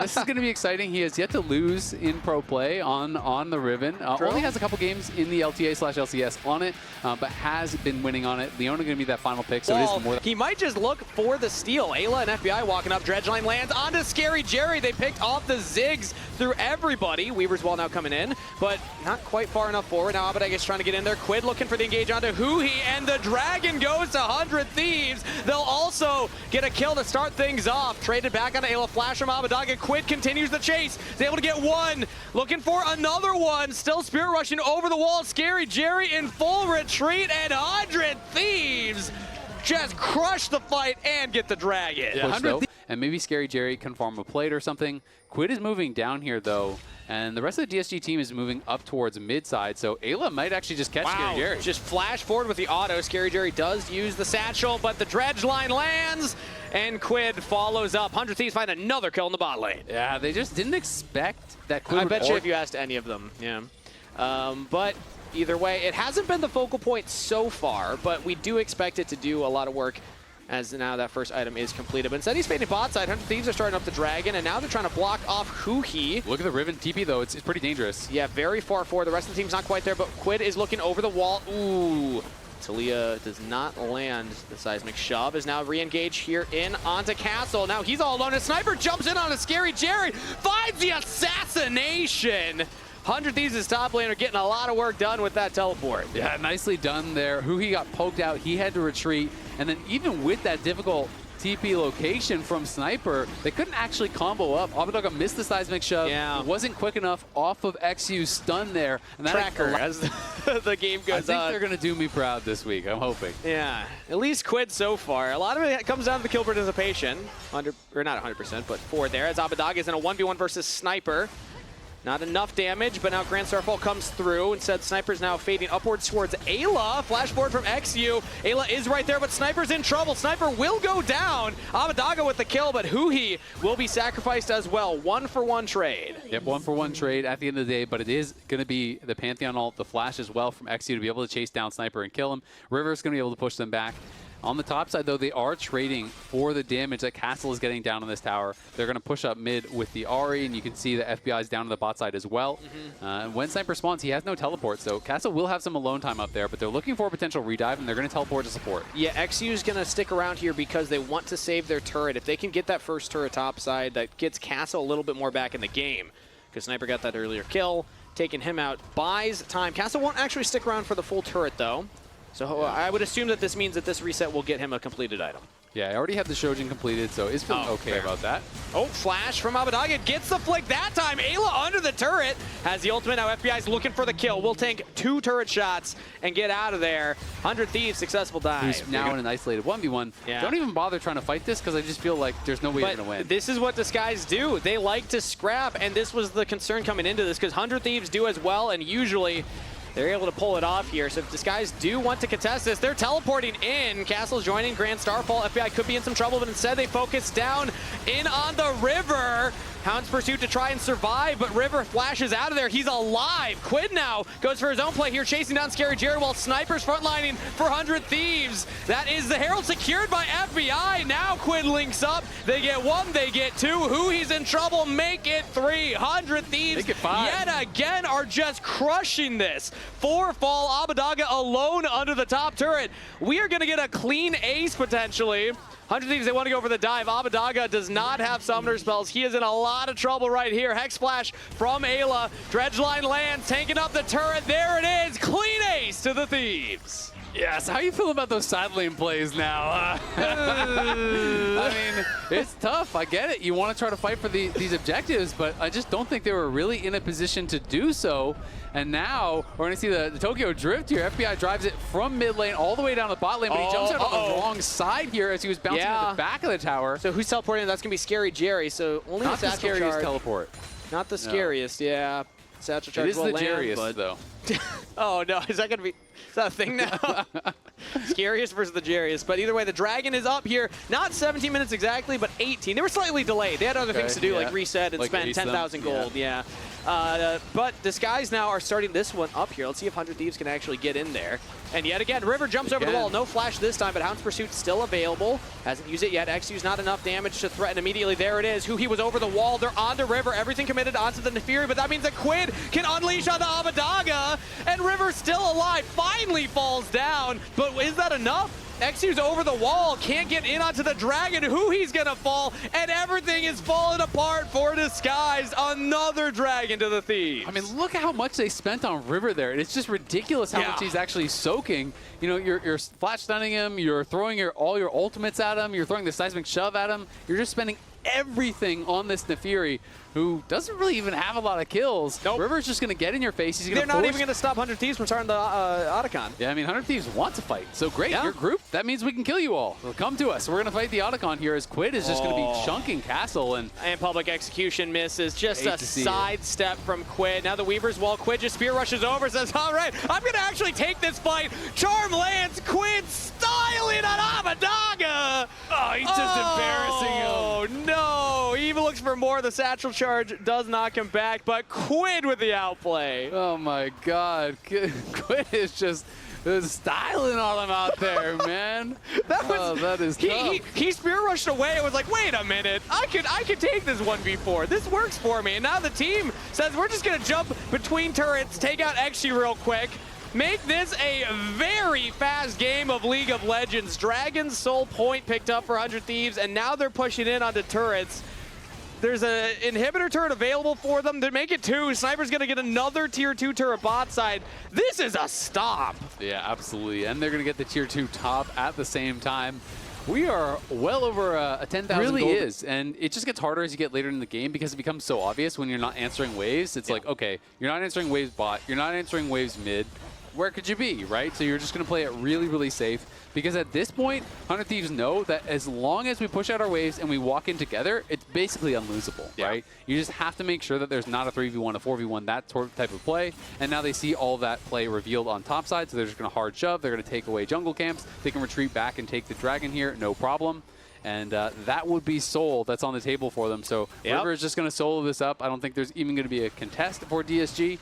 This is going to be exciting. He has yet to lose in pro play on the Riven. Only has a couple games in the LTA/LCS on it, but has been winning on it. Leona going to be that final pick, so it is more. He might just look for the steal. Ayla and FBI walking up. Dredgeline lands onto Scary Jerry. They picked off the Ziggs through everybody. Weaver's Wall now coming in, but not quite far enough forward. Now Abadega's trying to get in there. Quid looking for the engage onto Huhi, and the Dragon goes to 100 Thieves. They'll also get a kill to start things off. Traded back onto Ayla. Flash from Abadaga. Quid continues the chase. He's able to get one. Looking for another one. Still Spirit rushing over the wall. Scary Jerry in full retreat, and 100 Thieves just crush the fight and get the Dragon. Yeah, and maybe Scary Jerry can farm a plate or something. Quid is moving down here, though, and the rest of the DSG team is moving up towards mid side, so Ayla might actually just catch Scary Jerry. Just flash forward with the auto. Scary Jerry does use the satchel, but the dredge line lands, and Quid follows up. 100 Thieves find another kill in the bot lane. Yeah, they just didn't expect that Quid I bet you if you asked any of them, yeah. But either way, it hasn't been the focal point so far, but we do expect it to do a lot of work as now that first item is completed. But instead he's fading bot side. 100 Thieves are starting up the Dragon, and now they're trying to block off Huhi. Look at the Riven TP, though. It's pretty dangerous. Yeah, very far forward. The rest of the team's not quite there, but Quid is looking over the wall. Ooh. Talia does not land the seismic shove. Is now re-engaged here in onto Castle. Now he's all alone. A sniper jumps in on a Scary Jerry. Finds the assassination. 100 Thieves' top laner getting a lot of work done with that teleport. Yeah, nicely done there. Huhi got poked out. He had to retreat. And then even with that difficult TP location from Sniper, they couldn't actually combo up. Abadaga missed the seismic shove. Yeah. It wasn't quick enough off of XU's stun there. And that Tracker as the game goes on. I think they're going to do me proud this week. I'm hoping. Yeah, at least Quid so far. A lot of it comes down to the kill participation. Or not 100%, but 4 there. As Abadaga is in a 1v1 versus Sniper. Not enough damage, but now Grand Starfall comes through. Instead, Sniper's now fading upwards towards Ayla. Flash forward from XU. Ayla is right there, but Sniper's in trouble. Sniper will go down. Abadaga with the kill, but Huhi will be sacrificed as well. 1-for-1 trade. Yep, 1-for-1 trade at the end of the day, but it is going to be the Pantheon ult, the flash as well from XU to be able to chase down Sniper and kill him. River's going to be able to push them back. On the top side, though, they are trading for the damage that Castle is getting down on this tower. They're going to push up mid with the Ahri, and you can see the FBI is down to the bot side as well. When Sniper spawns, he has no teleport, so Castle will have some alone time up there, but they're looking for a potential redive, and they're going to teleport to support. Yeah, XU is going to stick around here because they want to save their turret. If they can get that first turret top side, that gets Castle a little bit more back in the game, because Sniper got that earlier kill. Taking him out buys time. Castle won't actually stick around for the full turret, though. So I would assume that this means that this reset will get him a completed item. Yeah, I already have the Shojin completed, so it's feeling okay about that. Oh, flash from Abadaga. Gets the flick that time. Ayla under the turret. Has the ultimate. Now FBI's looking for the kill. Will tank 2 turret shots and get out of there. 100 Thieves, successful dive. He's now in an isolated 1v1. Yeah. Don't even bother trying to fight this because I just feel like there's no way you're going to win. This is what Disguise do. They like to scrap, and this was the concern coming into this because 100 Thieves do as well, and usually they're able to pull it off here. So if Disguise do want to contest this, they're teleporting in. Castle's joining Grand Starfall. FBI could be in some trouble, but instead they focus down in on the River. Hound's pursuit to try and survive, but River flashes out of there. He's alive. Quid now goes for his own play here, chasing down Scary Jerry while Sniper's frontlining for 100 Thieves. That is the Herald secured by FBI. Now Quid links up. They get 1, they get 2. Huhi's in trouble. Make it 3. 100 Thieves make it 5. Yet again are just crushing this. 4 fall. Abadaga alone under the top turret. We are going to get a clean ace potentially. 100 Thieves, they want to go for the dive. Abadaga does not have summoner spells. He is in a lot of trouble right here. Hex Flash from Ayla. Dredgeline lands, tanking up the turret. There it is. Clean ace to the Thieves. Yes, how you feel about those side lane plays now? I mean, it's tough. I get it. You want to try to fight for these objectives, but I just don't think they were really in a position to do so. And now we're going to see the Tokyo Drift here. FBI drives it from mid lane all the way down the bot lane, but he jumps out on the wrong side here as he was bouncing at the back of the tower. So who's teleporting? That's going to be Scary Jerry. So only not the scariest charge. Teleport. Not the scariest, yeah. Satchel charge it is will the land, Jerriest, though. Oh, no. Is that going to be... Is that a thing now? Scariest versus the Jerriest. But either way, the Dragon is up here. Not 17 minutes exactly, but 18. They were slightly delayed. They had other things to do, like reset and like spend 10,000 gold. Yeah. But Disguise now are starting this one up here. Let's see if 100 Thieves can actually get in there. And yet again, River jumps over the wall. No flash this time, but Hound's Pursuit still available. Hasn't used it yet. XU's not enough damage to threaten immediately. There it is. He was over the wall. They're onto River. Everything committed onto the Nefiri, but that means that Quid can unleash on the Abadaga. And River's still alive. Finally falls down. But is that enough? XU's over the wall, can't get in onto the Dragon, who he's gonna fall, and everything is falling apart for Disguise. Another Dragon to the Thieves. I mean, look at how much they spent on River there. It's just ridiculous how much he's actually soaking. You know, you're flash stunning him, you're throwing all your ultimates at him, you're throwing the seismic shove at him, you're just spending everything on this Nefiri, who doesn't really even have a lot of kills. Nope. River's just going to get in your face. They're not even going to stop 100 Thieves from starting the Otacon. Yeah, I mean, 100 Thieves want to fight. So great, your group, that means we can kill you all. Well, come to us. We're going to fight the Otacon here as Quid is just going to be chunking Castle. And Public Execution misses. Just a sidestep from Quid. Now the Weaver's wall. Quid just spear rushes over, says, all right, I'm going to actually take this fight. Charm lands. Quid styling on Abadaga. oh, he's just embarrassing him. Oh, no. He even looks for more. The satchel charge does not come back, but Quid with the outplay. Oh, my God. Quid is just styling on him out there, man. That is tough. He spear rushed away and was like, wait a minute, I could take this 1v4. This works for me. And now the team says we're just going to jump between turrets, take out Exi real quick, make this a very fast game of League of Legends. Dragon's Soul point picked up for 100 Thieves, and now they're pushing in onto turrets. There's an inhibitor turret available for them. They make it 2. Sniper's going to get another tier 2 turret bot side. This is a stop. Yeah, absolutely. And they're going to get the tier 2 top at the same time. We are well over a 10,000 really gold. is. And it just gets harder as you get later in the game because it becomes so obvious when you're not answering waves. It's like, okay, you're not answering waves bot. You're not answering waves mid. Where could you be, right? So you're just going to play it really, really safe. Because at this point, 100 Thieves know that as long as we push out our waves and we walk in together, it's basically unlosable, right? You just have to make sure that there's not a 3v1, a 4v1, that type of play. And now they see all that play revealed on top side, so they're just going to hard shove. They're going to take away jungle camps. They can retreat back and take the Dragon here, no problem. And that would be Soul that's on the table for them. So River is just going to solo this up. I don't think there's even going to be a contest for DSG.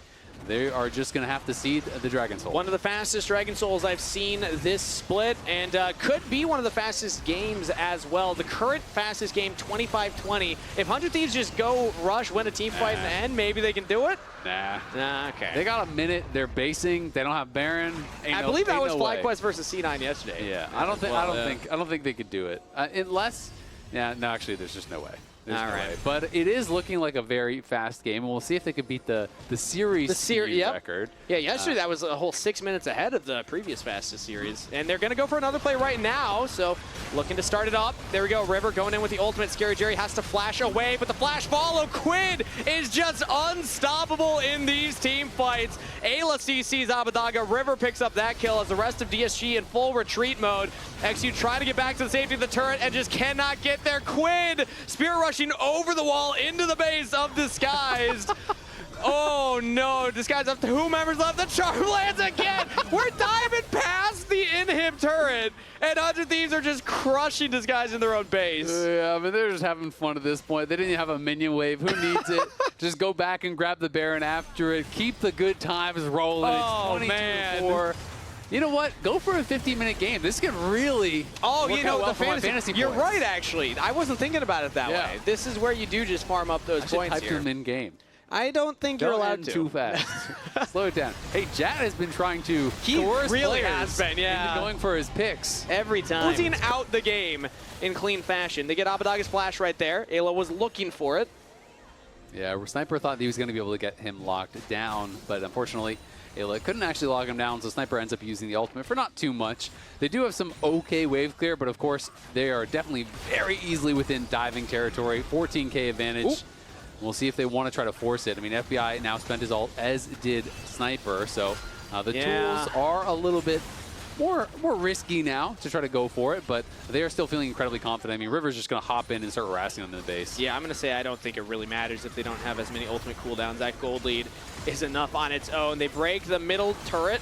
They are just going to have to seed the Dragon Soul. One of the fastest Dragon Souls I've seen this split, and could be one of the fastest games as well. The current fastest game, 25-20. If 100 Thieves just go rush, win a team fight in the end, maybe they can do it? Nah, okay. They got a minute. They're basing. They don't have Baron. I believe that was FlyQuest versus C9 yesterday. Yeah, I don't think they could do it unless. Yeah, no, actually, there's just no way. All right, but it is looking like a very fast game, and we'll see if they could beat the series record. Yeah, yesterday that was a whole 6 minutes ahead of the previous fastest series, and they're going to go for another play right now. So looking to start it up. There we go. River going in with the ultimate. Scary Jerry has to flash away, but the flash follow. Quid is just unstoppable in these team fights. Ayla CC's Abadaga. River picks up that kill as the rest of DSG in full retreat mode. XU trying to get back to the safety of the turret and just cannot get there. Quid spear rushing over the wall into the base of Disguised. Oh no, Disguised up to who members left. The charm lands again. We're diving past the inhib turret, and 100 Thieves are just crushing Disguised in their own base. Yeah, I mean, they're just having fun at this point. They didn't even have a minion wave. Who needs it? Just go back and grab the Baron after it. Keep the good times rolling. Oh, it's 22-4. You know what? Go for a 15-minute game. This could really work out well for my fantasy You're points. right, actually. I wasn't thinking about it that way. This is where you do just farm up those points type here. them in game. I don't think you're allowed to. Too fast. Slow it down. Hey, Jad has been trying to coerce really players has been, into going for his picks. Every time. Losing out the game in clean fashion. They get Abadaga's flash right there. Ayla was looking for it. Yeah, Sniper thought he was going to be able to get him locked down, but unfortunately, Ayla couldn't actually lock him down, so Sniper ends up using the ultimate for not too much. They do have some okay wave clear, but of course, they are definitely very easily within diving territory. 14k advantage. Ooh. We'll see if they want to try to force it. I mean, FBI now spent his ult, as did Sniper, so the tools are a little bit more risky now to try to go for it, but they are still feeling incredibly confident. I mean, River's just going to hop in and start harassing them in the base. Yeah, I'm going to say I don't think it really matters if they don't have as many ultimate cooldowns. That gold lead is enough on its own. They break the middle turret.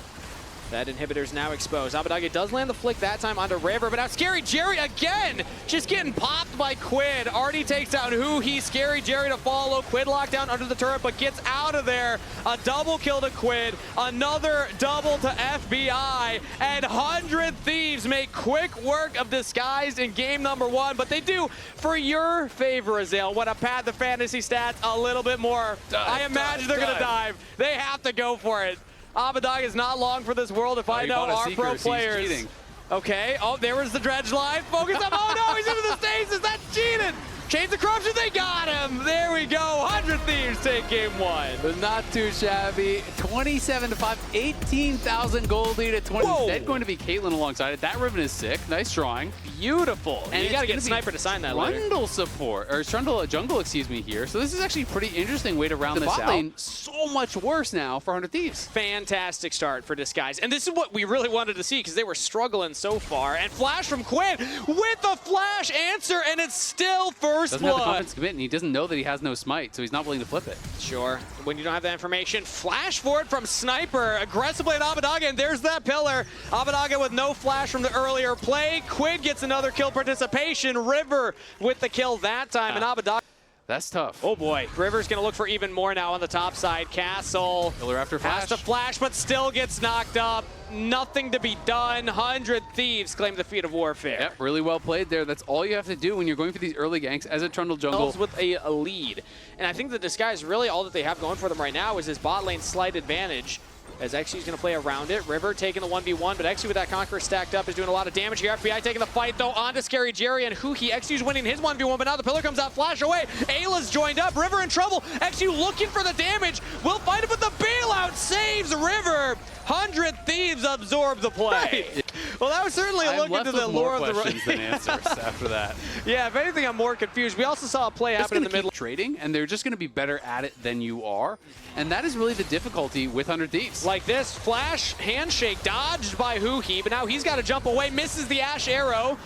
That inhibitor's now exposed. Abadage does land the flick that time onto River, but now Scary Jerry again, just getting popped by Quid. Already takes down Huhi. Scary Jerry to follow. Quid locked down under the turret, but gets out of there. A double kill to Quid, another double to FBI, and 100 Thieves make quick work of Disguised in game number 1, but they do for your favor, Azale. Want to pad the fantasy stats a little bit more. I imagine they're going to dive. They have to go for it. Abadage is not long for this world if I know our pro players. Okay, oh, there was the dredge line. Focus up. Oh no, he's into the stasis. That's cheated. Chains of Corruption, they got him. There we go. 100 Thieves take game 1. Not too shabby. 27-5, 18,000 gold lead at 20. Instead going to be Caitlyn alongside it. That Riven is sick. Nice drawing. Beautiful. And you got to get Sniper to sign that later. Trundle support, or Trundle jungle, excuse me, here. So this is actually a pretty interesting way to round this out. The bot lane so much worse now for 100 Thieves. Fantastic start for Disguise. And this is what we really wanted to see because they were struggling so far. And flash from Quinn with a flash answer, and it's still first doesn't blood. Have the confidence to commit, and he doesn't know that he has no smite, so he's not willing to flip it. Sure. When you don't have that information, flash for it from Sniper aggressively at Abadage, and there's that pillar. Abadage with no flash from the earlier play. Quid gets another kill participation. River with the kill that time, and Abadage. That's tough. Oh boy, River's gonna look for even more now on the top side. Castle killer after flash. Has to flash, but still gets knocked up. Nothing to be done. 100 Thieves claim the feat of warfare. Yep, really well played there. That's all you have to do when you're going for these early ganks as a Trundle jungle. With a lead. And I think the Disguise, really all that they have going for them right now is his bot lane slight advantage. As XU's going to play around it. River taking the 1v1, but XU with that Conqueror stacked up is doing a lot of damage here. FBI taking the fight, though, onto Scary Jerry and Huhi. XU's winning his 1v1, but now the pillar comes out, flash away. Ayla's joined up. River in trouble. XU looking for the damage. Will find it, but the bailout saves River. 100 Thieves absorb the play. Right. Well, that was certainly a look into the lore of the questions than answers after that. Yeah, if anything, I'm more confused. We also saw a play happen in the middle. Trading, and they're just going to be better at it than you are. And that is really the difficulty with 100 Thieves. Like this, flash, handshake, dodged by Huhi, but now he's got to jump away, misses the Ash arrow.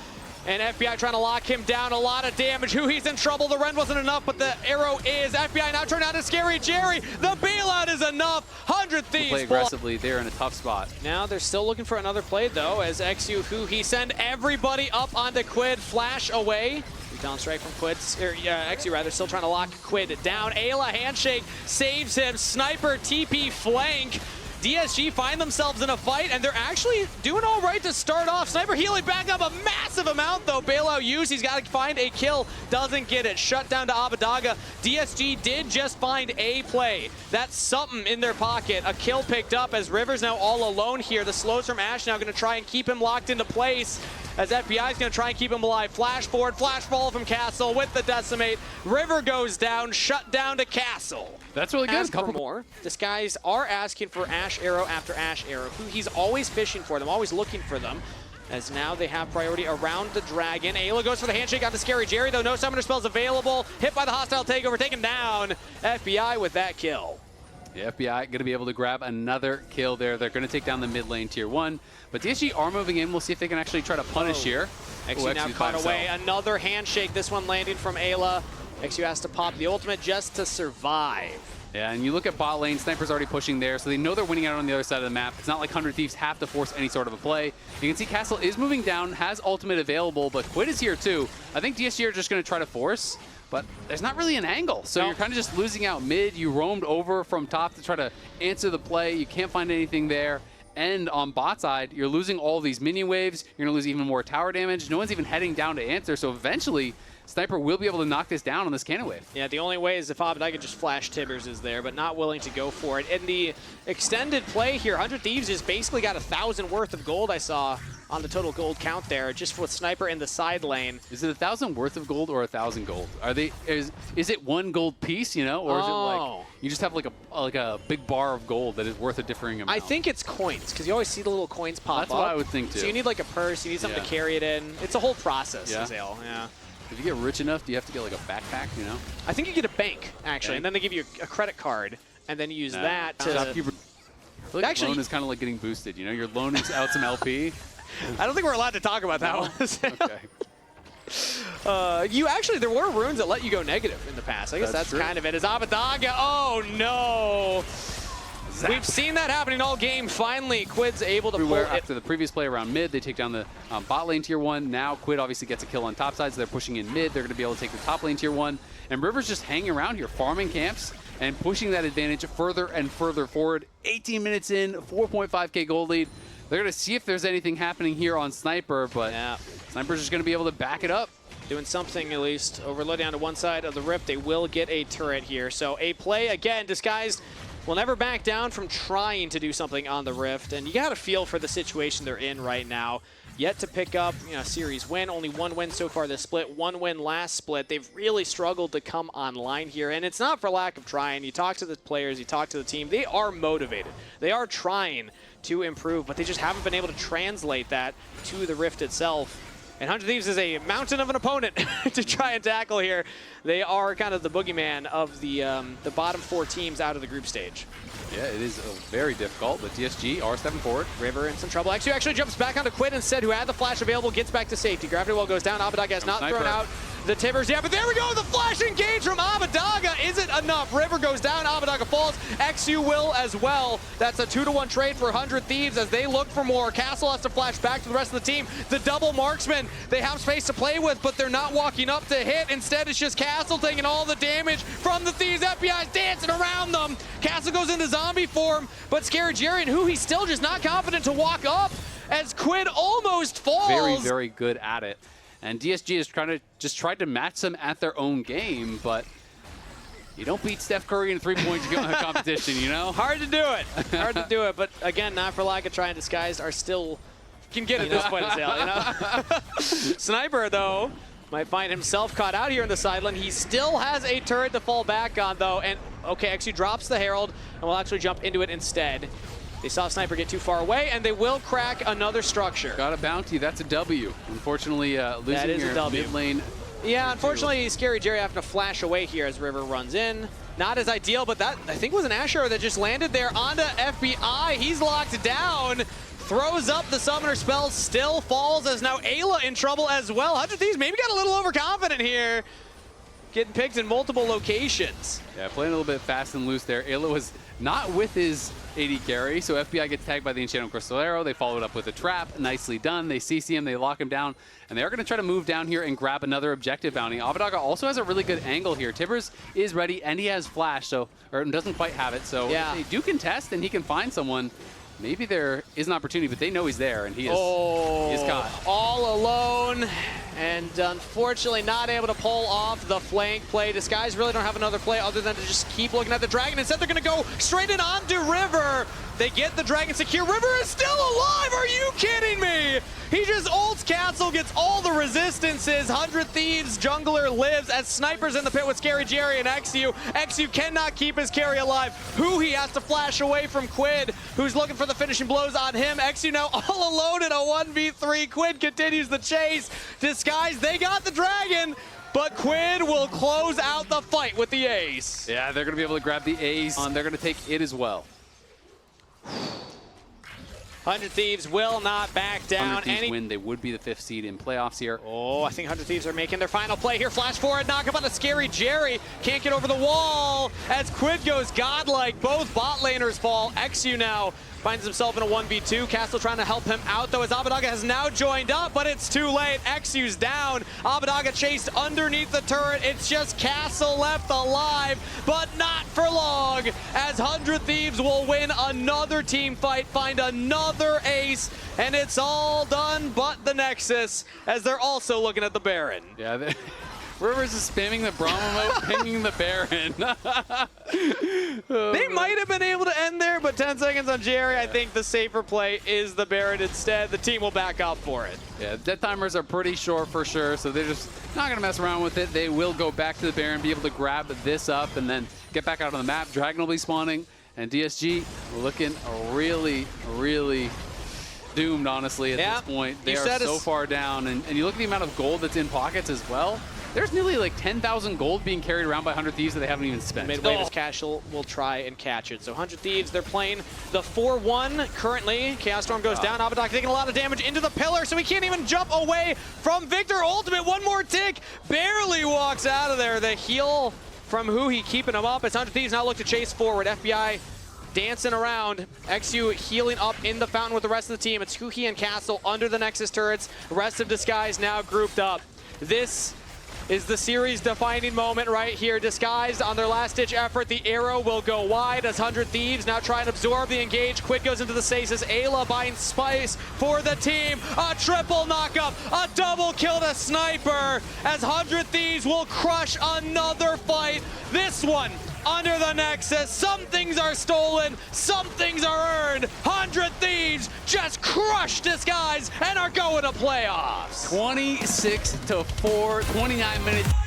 And FBI trying to lock him down, a lot of damage. Huhi's in trouble, the rend wasn't enough, but the arrow is. FBI now turned out to Scary Jerry. The bailout is enough. 100 Thieves. Play aggressively, they're in a tough spot. Now they're still looking for another play though, as XU Huhi send everybody up onto Quid, flash away. Down strike from Quid, XU rather, still trying to lock Quid down. Ayla handshake saves him. Sniper TP flank. DSG find themselves in a fight, and they're actually doing all right to start off. Sniper healing back up a massive amount, though. Bailout used. He's got to find a kill. Doesn't get it. Shut down to Abadaga. DSG did just find a play. That's something in their pocket. A kill picked up as River's now all alone here. The slows from Ash now going to try and keep him locked into place, as FBI is going to try and keep him alive. Flash forward, flash fall from Castle with the decimate. River goes down, shut down to Castle. That's really good. Ask for more. Disguise are asking for Ash arrow after Ash arrow. He's always fishing for them, always looking for them. As now they have priority around the dragon. Ayla goes for the handshake on the Scary Jerry, though no summoner spells available. Hit by the hostile takeover, taken down. FBI with that kill. The FBI going to be able to grab another kill there. They're going to take down the mid lane tier 1. But DSG are moving in. We'll see if they can actually try to punish here. XU now caught away. Another handshake, this one landing from Ayla. XU has to pop the ultimate just to survive. Yeah, and you look at bot lane, Sniper's already pushing there, so they know they're winning out on the other side of the map. It's not like 100 Thieves have to force any sort of a play. You can see Castle is moving down, has ultimate available, but Quid is here too. I think DSG are just going to try to force, but there's not really an angle. So you're kind of just losing out mid. You roamed over from top to try to answer the play. You can't find anything there. And on bot side, you're losing all these minion waves. You're going to lose even more tower damage. No one's even heading down to answer, so eventually Sniper will be able to knock this down on this cannon wave. Yeah, the only way is if Abadage just flash Tibbers is there, but not willing to go for it. In the extended play here, 100 Thieves just basically got 1,000 worth of gold I saw on the total gold count there, just with Sniper in the side lane. Is it 1,000 worth of gold or 1,000 gold? Are they? Is it one gold piece, you know, or is it like you just have like a big bar of gold that is worth a differing amount? I think it's coins, because you always see the little coins pop up. That's what I would think too. So you need like a purse, you need something to carry it in. It's a whole process, Azale. Yeah. If you get rich enough, do you have to get like a backpack, you know? I think you get a bank, actually, and then they give you a credit card, and then you use that to... I feel like actually, loan is kind of like getting boosted, you know? You're loaning out some LP. I don't think we're allowed to talk about that one. Okay. There were runes that let you go negative in the past. I guess that's kind of it. Is Abadaga? Oh, no. We've seen that happening all game. Finally, Quid's able to pull it. After the previous play around mid, they take down the bot lane tier 1. Now Quid obviously gets a kill on top side, so they're pushing in mid. They're going to be able to take the top lane tier 1. And River's just hanging around here, farming camps and pushing that advantage further and further forward. 18 minutes in, 4.5k gold lead. They're going to see if there's anything happening here on Sniper, but yeah. Sniper's just going to be able to back it up. Doing something at least. Overload down to one side of the Rift. They will get a turret here. So a play, again, disguised. Will never back down from trying to do something on the Rift, and you got to feel for the situation they're in right now. Yet to pick up, series win. Only one win so far this split, one win last split. They've really struggled to come online here, and it's not for lack of trying. You talk to the players, you talk to the team. They are motivated. They are trying to improve, but they just haven't been able to translate that to the Rift itself. And 100 Thieves is a mountain of an opponent to try and tackle here. They are kind of the boogeyman of the bottom 4 teams out of the group stage. Yeah, it is very difficult, but DSG are stepping forward. River in some trouble. X2 actually jumps back onto Quid instead, who had the flash available, gets back to safety. Gravity Well goes down. Abadaga has not thrown out the Tibbers. Yeah, but there we go. The flash engage from Abadaga isn't enough. River goes down. Abadaga falls. XU will as well. That's a 2-to-1 trade for 100 Thieves as they look for more. Castle has to flash back to the rest of the team. The double marksman. They have space to play with, but they're not walking up to hit. Instead, it's just Castle taking all the damage from the Thieves. FBI's dancing around them. Castle goes into zombie form, but Scary Jerry, who he's still just not confident to walk up as Quid almost falls. Very, very good at it. And DSG is tried to match them at their own game, but you don't beat Steph Curry in a three-point competition, you know? Hard to do it. Hard to do it, but again, not for lack of trying. Disguised are still can get at this point in sale, you know? Sniper, though, might find himself caught out here in the sideline. He still has a turret to fall back on, though, and okay, XU drops the Herald, and will actually jump into it instead. They saw Sniper get too far away, and they will crack another structure. Got a bounty. That's a W. Unfortunately, losing your mid lane. Yeah, unfortunately, Scary Jerry having to flash away here as River runs in. Not as ideal, but that, I think, was an Asher that just landed there onto FBI. He's locked down. Throws up the summoner spell, still falls as now Ayla in trouble as well. 100 Thieves maybe got a little overconfident here. Getting picked in multiple locations. Yeah, playing a little bit fast and loose there. Ayla was not with his AD carry, so FBI gets tagged by the Enchanted Crystal Arrow. They followed up with a trap. Nicely done. They CC him, they lock him down, and they are going to try to move down here and grab another objective bounty. Abadaga also has a really good angle here. Tibbers is ready, and he has flash, so or doesn't quite have it. So yeah, if they do contest and he can find someone, maybe there is an opportunity, but they know he's there, and he is caught. All alone, and unfortunately not able to pull off the flank play. Disguise really don't have another play other than to just keep looking at the Dragon. Instead, they're going to go straight in onto River. They get the Dragon secure. River is still alive! Are you kidding me? He just ults Castle, gets all the resistances. 100 Thieves jungler lives as Snipers in the pit with Scary Jerry and XU. XU cannot keep his carry alive. He has to flash away from Quid, who's looking for the finishing blows on him. XU now all alone in a 1v3. Quid continues the chase. Disguise, they got the Dragon, but Quid will close out the fight with the ace. Yeah, they're going to be able to grab the ace, and they're going to take it as well. 100 Thieves will not back down. 100 Thieves win, they would be the 5th seed in playoffs here. Oh, I think 100 Thieves are making their final play here. Flash forward, knock up on a Scary Jerry. Can't get over the wall as Quid goes godlike. Both bot laners fall. XU now finds himself in a 1v2. Castle trying to help him out, though, as Abadaga has now joined up, but it's too late. XU's down. Abadaga chased underneath the turret. It's just Castle left alive, but not for long, as 100 Thieves will win another team fight, find another ace, and it's all done but the Nexus, as they're also looking at the Baron. Yeah, Rivers is spamming the Brahma, pinging the Baron. They might have been able to end there, but 10 seconds on Jerry. I think the safer play is the Baron instead. The team will back up for it. Yeah, dead timers are pretty short for sure, so they're just not going to mess around with it. They will go back to the Baron, be able to grab this up, and then get back out on the map. Dragon will be spawning, and DSG looking really, really doomed, honestly, at this point. They are so far down, and you look at the amount of gold that's in pockets as well. There's nearly like 10,000 gold being carried around by 100 Thieves that they haven't even spent. Midway, Cashel will try and catch it. So 100 Thieves, they're playing the 4-1 currently. Chaos Storm goes down. Abadaga taking a lot of damage into the pillar, so he can't even jump away from Victor. Ultimate, one more tick. Barely walks out of there. The heal from he keeping him up. As 100 Thieves now look to chase forward. FBI dancing around. XU healing up in the fountain with the rest of the team. It's Huhi and Castle under the Nexus turrets. Rest of Disguise now grouped up. This is the series-defining moment right here. Disguised on their last-ditch effort. The arrow will go wide as 100 Thieves now try and absorb the engage. Quid goes into the stasis. Ayla buying spice for the team. A triple knockup, a double kill to Sniper as 100 Thieves will crush another fight. This one under the Nexus. Some things are stolen, some things are earned. 100 Thieves just crushed Disguise and are going to playoffs. 26-4, 29 minutes.